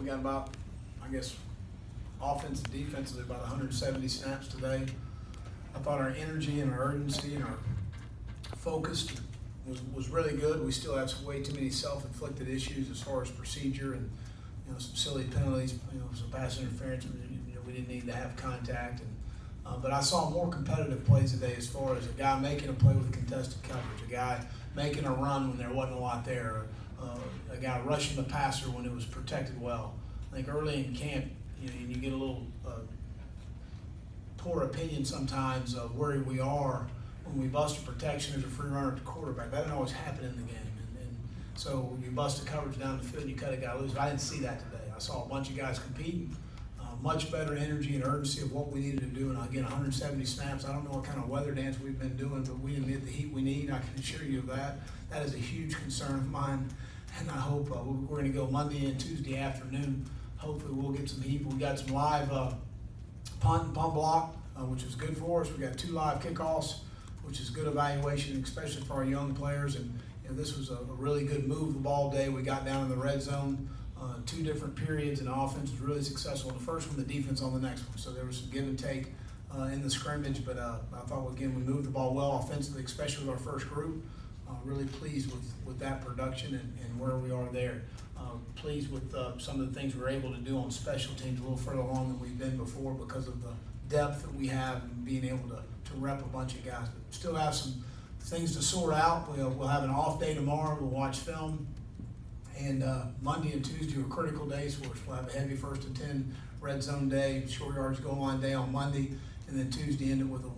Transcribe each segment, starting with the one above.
we got about, I guess, offense and defensively about 170 snaps today. I thought our energy and our urgency and our focus was really good. We still have way too many self-inflicted issues as far as procedure and some silly penalties, some pass interference. We didn't need to have contact, but I saw more competitive plays today as far as a guy making a play with contested coverage, a guy making a run when there wasn't a lot there, a guy rushing the passer when it was protected well. I think early in camp, you get a little poor opinion sometimes of where we are when we bust a protection as a free runner at the quarterback. That doesn't always happen in the game. And so you bust a coverage down the field and you cut a guy loose. I didn't see that today. I saw a bunch of guys competing, much better energy and urgency of what we needed to do. And again, 170 snaps. I don't know what kind of weather dance we've been doing, but we didn't get the heat we need. I can assure you of that. That is a huge concern of mine. And I hope we're going to go Monday and Tuesday afternoon. Hopefully we'll get some heat. We got some live punt and punt block, which is good for us. We got 2 live kickoffs, which is good evaluation, especially for our young players. And this was a really good move the ball day. We got down in the red zone 2 different periods, and the offense was really successful in the first one, the defense on the next one. So there was some give and take in the scrimmage, but I thought, again, we moved the ball well offensively, especially with our first group. Really pleased with that production and where we are there. Pleased with some of the things we were able to do on special teams a little further along than we've been before because of the depth that we have and being able to rep a bunch of guys. But still have some things to sort out. We'll have an off day tomorrow. We'll watch film. And Monday and Tuesday are critical days for us. We'll have a heavy 1st and 10 red zone day, short yards goal line day on Monday, and then Tuesday end it with a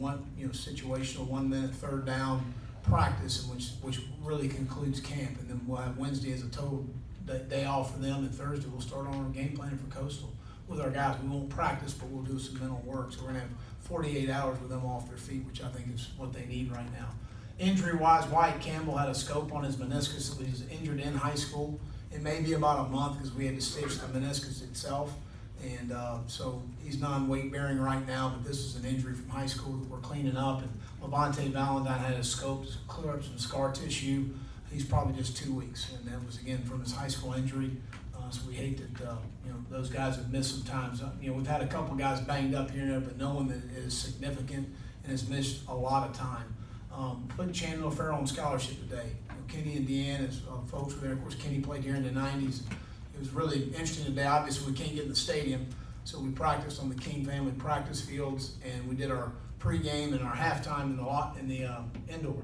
situational 1-minute 3rd down practice, which really concludes camp. And then we'll have Wednesday as a total day off for them, and Thursday we'll start on our game plan for Coastal with our guys. We won't practice, but we'll do some mental work. So we're going to have 48 hours with them off their feet, which I think is what they need right now. Injury-wise, Wyatt Campbell had a scope on his meniscus. So he was injured in high school. It may be about a month because we had to stitch the meniscus itself. And so he's non-weight-bearing right now, but this is an injury from high school that we're cleaning up. And Levante Valentine had a scope to clear up some scar tissue. He's probably just 2 weeks, and that was, again, from his high school injury. So we hate that those guys have missed some time. So, we've had a couple guys banged up here and there, but no one that is significant and has missed a lot of time. Put Chandler Farrell on scholarship today. Kenny and Deanne, as folks were there. Of course, Kenny played here in the 90s. It was really interesting today. Obviously, we can't get in the stadium, so we practiced on the King family practice fields, and we did our pregame and our halftime in the indoor.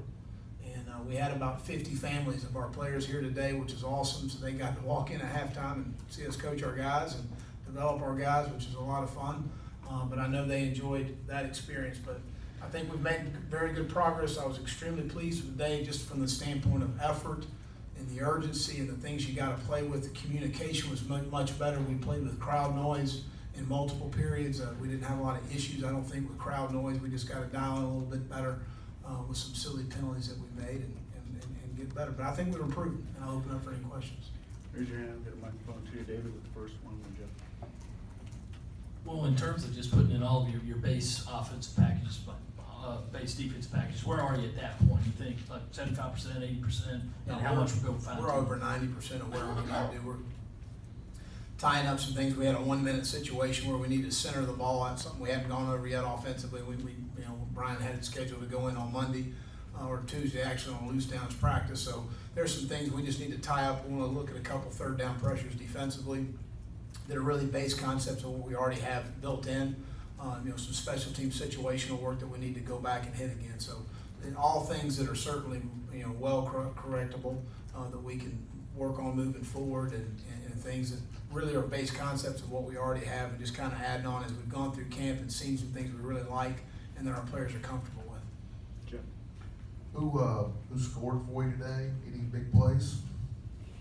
And we had about 50 families of our players here today, which is awesome. So they got to walk in at halftime and see us coach our guys and develop our guys, which is a lot of fun. But I know they enjoyed that experience. But I think we've made very good progress. I was extremely pleased with the day just from the standpoint of effort and the urgency and the things you got to play with. The communication was much better. We played with crowd noise in multiple periods. We didn't have a lot of issues, I don't think, with crowd noise. We just got to dial in a little bit better with some silly penalties that we made and get better. But I think we're improving, and I'll open up for any questions. Raise your hand. Get a microphone to you, David, with the first one, Jeff. Well, in terms of just putting in all of your base offensive packages, base defense packages, where are you at that point? You think like 75%, 80%, and how much we'll go find? We're over 90% of where we need to do. We're tying up some things. We had a 1-minute situation where we needed to center the ball out, something we haven't gone over yet offensively. Brian had it scheduled to go in on Monday or Tuesday, actually on loose downs practice. So there's some things we just need to tie up. We want to look at a couple 3rd down pressures defensively that are really base concepts of what we already have built in. Some special team situational work that we need to go back and hit again. So all things that are certainly well correctable that we can work on moving forward, and things that really are base concepts of what we already have, and just kind of adding on as we've gone through camp and seen some things we really like and that our players are comfortable with. Jim. Who scored for you today? Any big plays?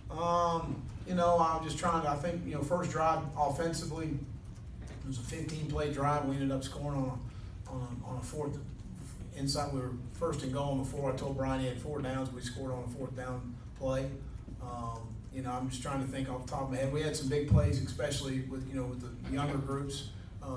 I'm just trying to, I think, first drive offensively, it was a 15-play drive. We ended up scoring on a 4th inside. We were 1st and goal on the 4. I told Brian he had 4 downs. We scored on a 4th down play. I'm just trying to think off the top of my head. We had some big plays, especially with the younger groups.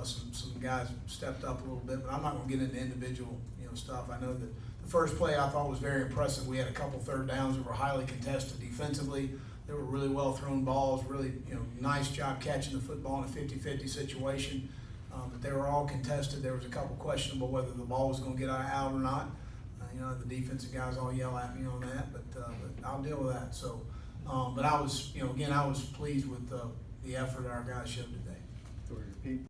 Some guys stepped up a little bit, but I'm not going to get into individual stuff. I know that the first play I thought was very impressive. We had a couple 3rd downs that were highly contested defensively. They were really well thrown balls, really, nice job catching the football in a 50-50 situation. But they were all contested. There was a couple questionable whether the ball was gonna get out or not. The defensive guys all yell at me on that, but I'll deal with that. So, but I was, again, I was pleased with the effort our guys showed today. Go ahead, Pete.